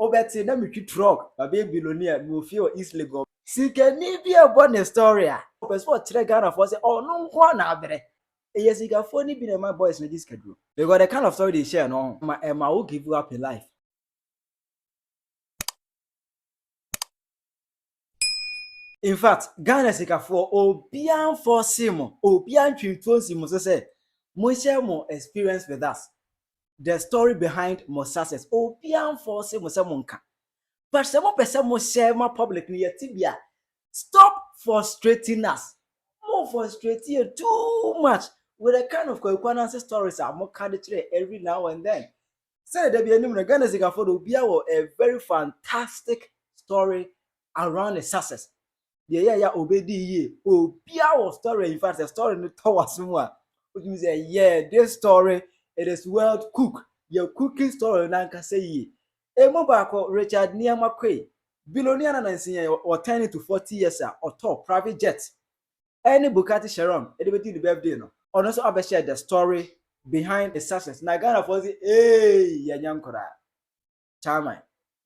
Obeti na me truck baby billionaire me feel East Lagos sikani bi e bo ne story a person what kire Ghana for say oh no nko na abere yes you can phone be my boys na this schedule because the kind of story they share no ma will give you up in life. In fact Ghana sika for obian for sim obian twinto sim so say mo share more experience with us the story behind more success obian for sim say mo nka but some person mo share my public ni yetibia stop frustrating us more frustrating you too much with the kind of coincidence stories are more carried every now and then. Say there be any Ghana sika for obia a very fantastic story around the success. Yeah, obedi ye. Obia was story. In fact, the story no towards more. Which means yeah, this story it is well cooked. Your cooking story na nka say ye. Emo baako Richard Niamakwe, billionaire na nsiya or 10 to 40 years or top private jet. Any Bugatti Chiron, it be the birthday no. And also I share the story behind the success. Na Ghana for say, hey, yanyankora. Charming,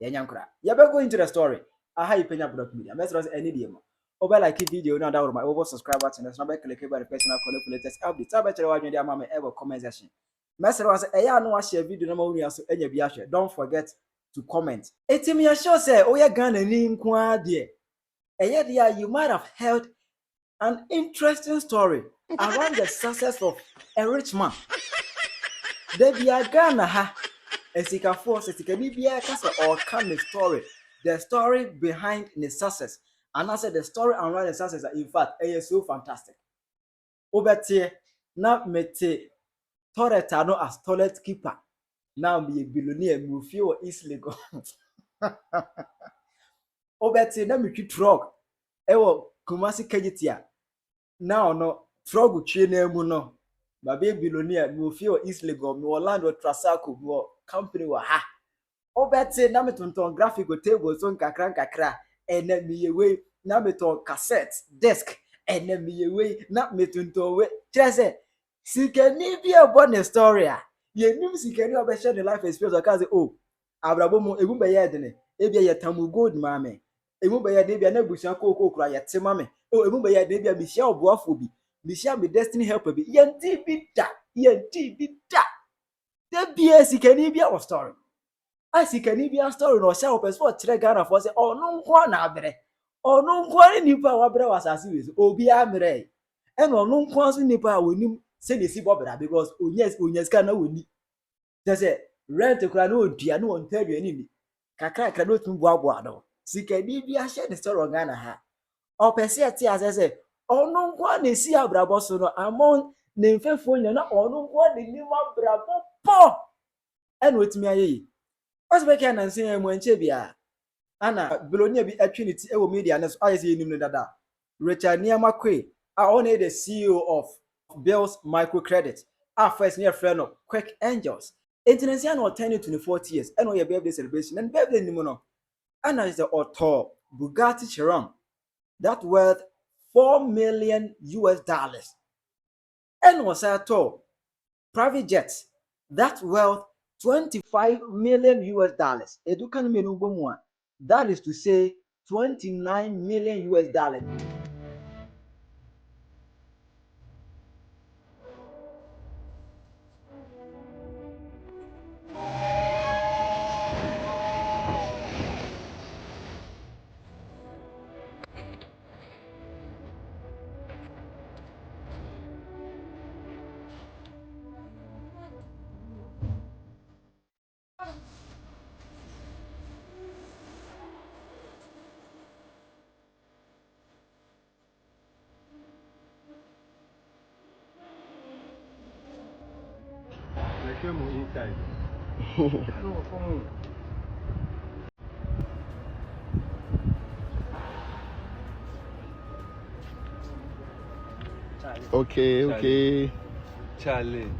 yanyankora. You better go into the story. Aha you Penyah product media. Message any DM. Over like video now that my over subscribe button. That's not click by the personal connect for latest updates. I bet you watch media mama ever comment section. Message was no share video no more so enya bi share. Don't forget to comment. Etimi ya sure say oh ya Ghana ni nko ade. There you might have heard an interesting story around the success of a rich man. There be a Ghana ha. Esika force esika ni bia kasa or kind of story. The story behind the success. And I said the story around the success in fact is so fantastic. Obetie na mete toilet no as toilet keeper. Now be a billionaire me feel East Lagos. Obetie na me truck. Ewo Kumasi Kejitia. Now no truck tue na mu no. Ba be billionaire me feel East Lagos me Orlando Trasaco me company wa ha. Obeti na metonton graphic table so nkakra ene miyewe na meton cassette desk ene miyewe na metonton we chese sikani bi ebo ne story a ye nim sikani obe share the life experience o ka say oh abrabo mu egu be ye de ne e bia ye tamu gold mame egu be ye de bia na busia kokokura ye te mame oh egu be ye de bia bisia oboafo bi bisia be destiny helper bi ye ndi bi da de bia sikani bia o story. I see can be a story no sha person for kire Ghana for say oh no nko na abere oh no nko ni nipa wa bere wasase we obi amere e no no nko so nipa wonim se dey si bobera because onyes ka na woni say rent kura na odua na on tell you ni kakra no tun boaboa do sika ni bi a share the story Ghana ha o pese ati as say oh no nko na si abrabo so no among ne mfefo nya na oh no nko na ni abrabo po and wetimi aye what's back here and saying when Chebia Anna Billionaire be opportunity ewo media and I say him dada Richard Niamakwe only the CEO of Bill's Microcredit our first near friend of Quick Angels international no 10 to 40 years and your birthday celebration and birthday ni no Anna is the author Bugatti Chiron that worth $4 million and was at all private jets that wealth $25 million. Educan mean that is to say $29 million. Inside. Okay. Charlie.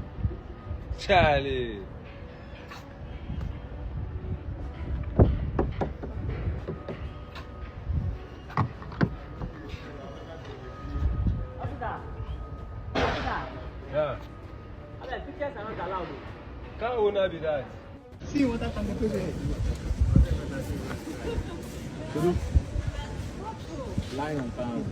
Yeah. Pictures are not allowed. Can't own be that. See what happened to Lion town.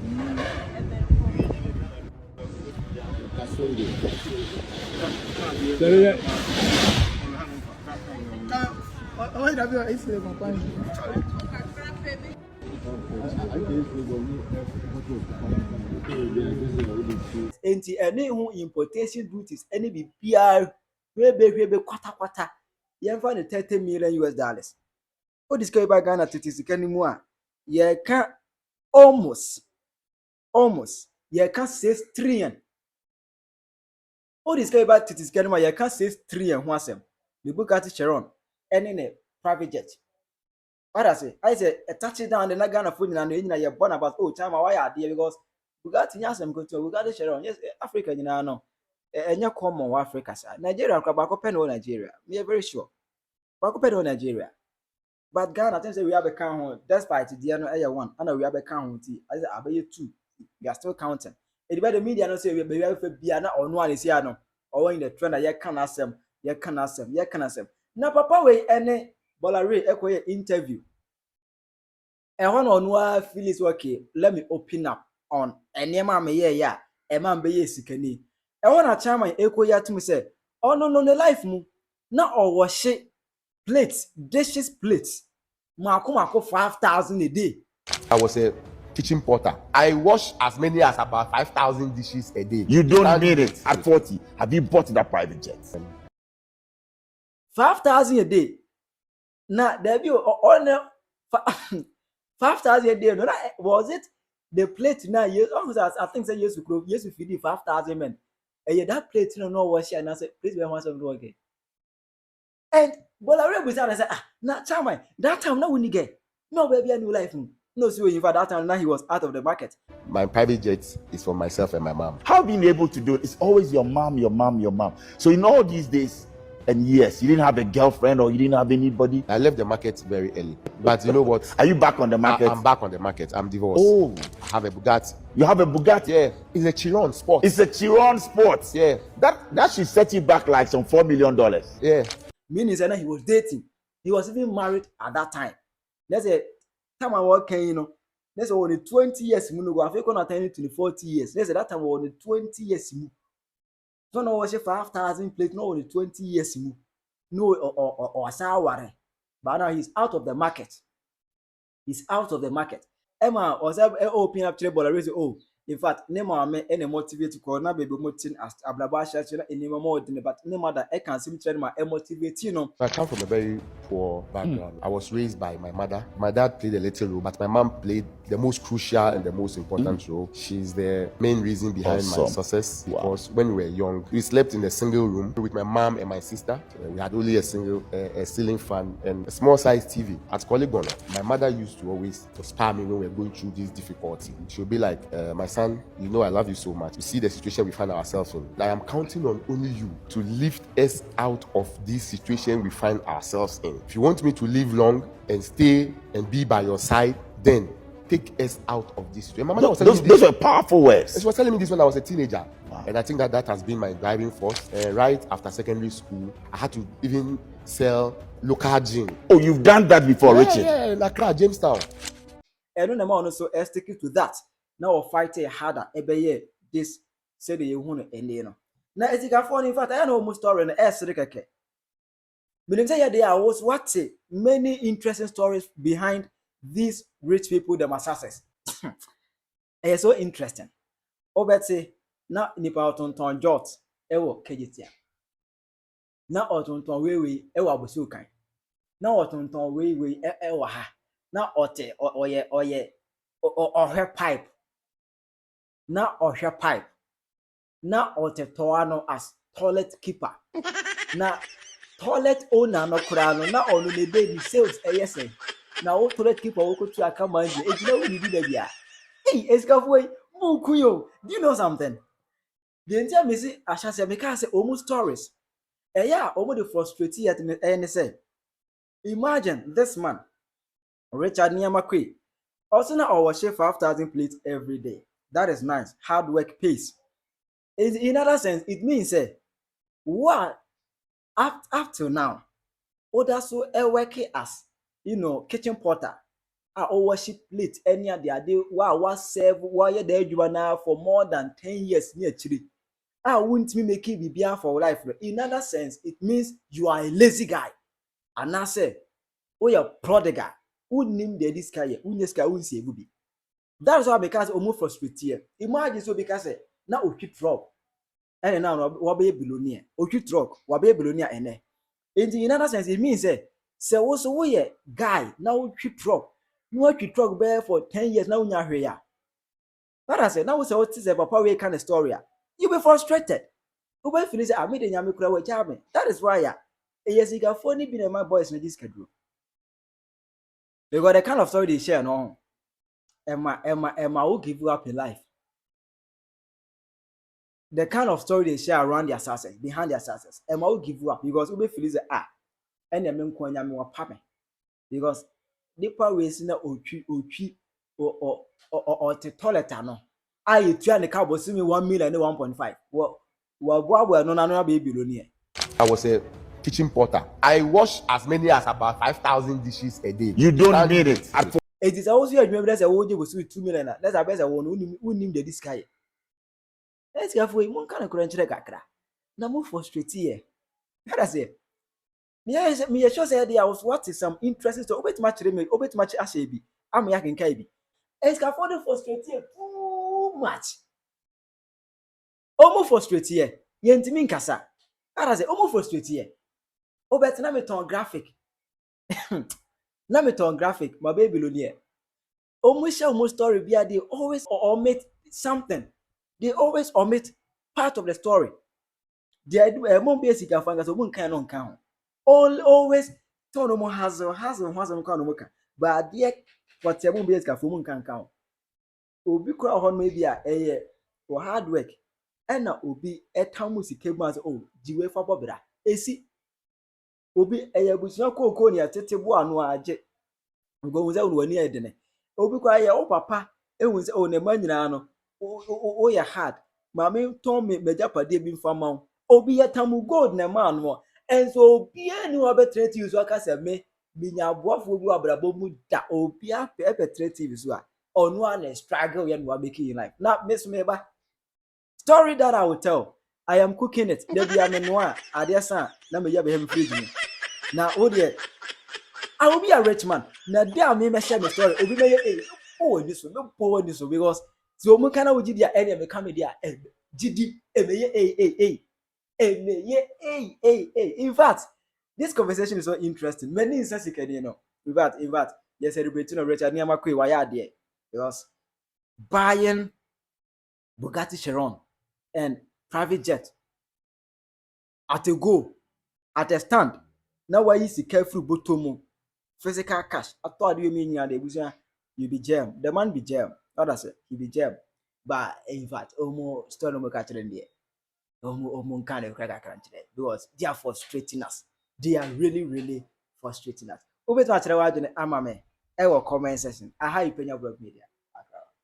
Enti any who importation duties any be PR hwebe kwata yɛmfa ne $30 million. What is by Ghana to tisika ni mu a yɛka almost yɛka 6 trillion. What is by tisika ni mu a yɛka 6 trillion ho asɛm. The Bugatti Chiron ɛne ne private jet. What I say a touchdown the Ghana food na yɛ born about Chama why adeɛ because Bugatti nya asɛm ko Bugatti Chiron yes Africa nyina no ɛnyɛ common wɔ Africa sa Nigeria kwa baako pɛ no Nigeria me very sure baako pɛ no Nigeria. But Ghana, I think say we have a count despite the no one, and we have a count. I say I 2. We are still counting. It by the media no say we have a biana or no one is here no. Or in the trend that you can ask them. Now, Papa, we any Bolare echo interview. And one on one Phyllis okay. Let me open up on any man me yeah. A man be sikeni. I want to chama echo ya to me say, oh no the life mu. Now or wash it. Dishes plates. Mako 5,000 a day. I was a kitchen porter. I wash as many as about 5,000 dishes a day. You don't need it at 40. Have you bought that private jet? 5,000 a day. Now there be on 5,000 a day. No, was it the plate now? Yes, I think say yes we feed 5,000 men. And that plate no wash and I say please we want some again. And Bolare was out and said, nah, Chama, that time now we get no baby a new life. No, so in fact that time now he was out of the market. My private jet is for myself and my mom. How being able to do it? It's always your mom. So in all these days and years, you didn't have a girlfriend or you didn't have anybody. I left the market very early. But you know what? Are you back on the market? I'm back on the market. I'm divorced. Oh, I have a Bugatti. you have a Bugatti? Yeah, it's a Chiron Sport. It's a Chiron Sports. Yeah. That should set you back like some $4 million. Yeah. Meaning that he was dating. He was even married at that time. Let's say time I work, let's say only 20 years. I think on attending to the 40 years. Let's say that time only 20 years. So no was 5,000 plates, no only 20 years. No or sour. But now he's out of the market. Emma was open up to the ball. In fact, Nema me any motivate to call na baby motin as ablabasha chira any more than but no matter I can see my motivate I come from a very poor background. I was raised by my mother. My dad played a little role, but my mom played the most crucial and the most important role. She's the main reason behind my success. Because when we were young, we slept in a single room with my mom and my sister. We had only a single ceiling fan and a small size TV at Koligona. My mother used to always spar me when we were going through this difficulty. She would be like, my son, you know I love you so much. You see the situation we find ourselves in. I am counting on only you to lift us out of this situation we find ourselves in. If you want me to live long and stay and be by your side, then take us out of this situation. My mother was telling me Those were powerful words. she was telling me this when I was a teenager. Wow. And I think that has been my driving force. Right after secondary school, I had to even sell local gin. Oh, you've done that before, Richard? Yeah, in Accra, Jamestown. And no man also sticking to that. Now we're fighting harder every year. This said you want to end. Now it's a phone. In fact, I know almost story in the air. But say there was what many interesting stories behind these rich people, the masses. It's so interesting. Over say now nipa otonton jot ewo kejitia. Na otonton we ewo abosukan. Na otonton we ewo ha. Na ote oye pipe. Na ohwe pipe. Na ote toano as toilet keeper. Na toilet owner no kura no na onu ne dey the sales eyese. Na o toilet keeper wo kotu aka manje ejina wo ni di bia. Hey, Escafway, Mukuyo, do you know something? The entire Missy Ashasi because almost stories. Yeah, almost the frustrated at me and say, imagine this man, Richard Niamakwe, also now our share 5,000 plates every day. That is nice. Hard work pays. In other sense, it means what up till now, others so working as kitchen porter worship late any of the day was serve why there you are now for more than 10 years near chili. Wouldn't me make it be for life. In other sense, it means you are a lazy guy. And I say, oh, you're prodigal. Who name the this guy? Who this guy won't see a be. That's why because almost frustrated. Imagine so because now we keep drop. And now what be billionaire? Or you truck, what be billionaire and in another sense, it means say also we guy now keep truck. You want to truck bear for 10 years now in your here. But I said now say what is a papa way kind of story. You be frustrated. You will finish I made a yamikura with charming. That is why yes, you got funny being my boys in this schedule. They got the kind of story they share no. Emma will give you up in life. The kind of story they share around their success, behind their success, Emma will give you up because you will feel and the men coin yam pame. Because the power ways in the ochi or the toilet no. I try the cowboy see me 1 million and 1.5. Well, we're no baby billionaire. I was a kitchen porter. I wash as many as about 5,000 dishes a day. You don't need it. It is also you remember that's a whole was 2 million. That's a best one who name the this guy. Let's go for one kind of crunch kakra. Now move frustrated here. What I say? Me sure say there was what is some interesting to obet much ashebi. I'm yakin kaibi. It's got for the frustrated too much. Almost frustrated here. Yentimin kasa. What I say? Almost frustrated here. Obet na me ton graphic. Na me ton graphic. My baby billionaire. Almost story they always omit something. They always omit part of the story. They do a more basic and fanga so one kind on count. Always turn more hassle count. But dear, what your basic for one can count. Obi crowd on maybe a or hard work. And now Obi a town music came as jiwe for Bobra. See Obi a bushna cocoa near Tetibu and Waje. Go out when near dinner. Obi cry, oh papa, it was on a manano. Oh, ya hard. Mammy told me Majapa did be for mount. Obi a tamu gold na man more. And so be any other trade you so I said me, being a wolf will go abrabo da obia perpetrative is what. On one struggle and what making life. Not Miss Meba. Story that I will tell. I am cooking it. There be a menoir. I dear son, let me have him feed me. Now, oh dear. I will be a rich man. Now, there may share my story. Obi may oh this one, no power this one because so mo kana wo gidi a ene me come there gidi emeye in fact this conversation is so interesting many instances can you know in fact you're celebrating Richard Niamakwe why are there because buying Bugatti Chiron and private jet at a go at a stand now why is careful botomo physical cash I thought you mean you be jam the man be jam. Others he be jam, but in fact, almost story no catch them there. Almost kind of crack today because they are frustrating us. They are really frustrating us. Over to our channel, I'm a comment section. I have Penyah blog media.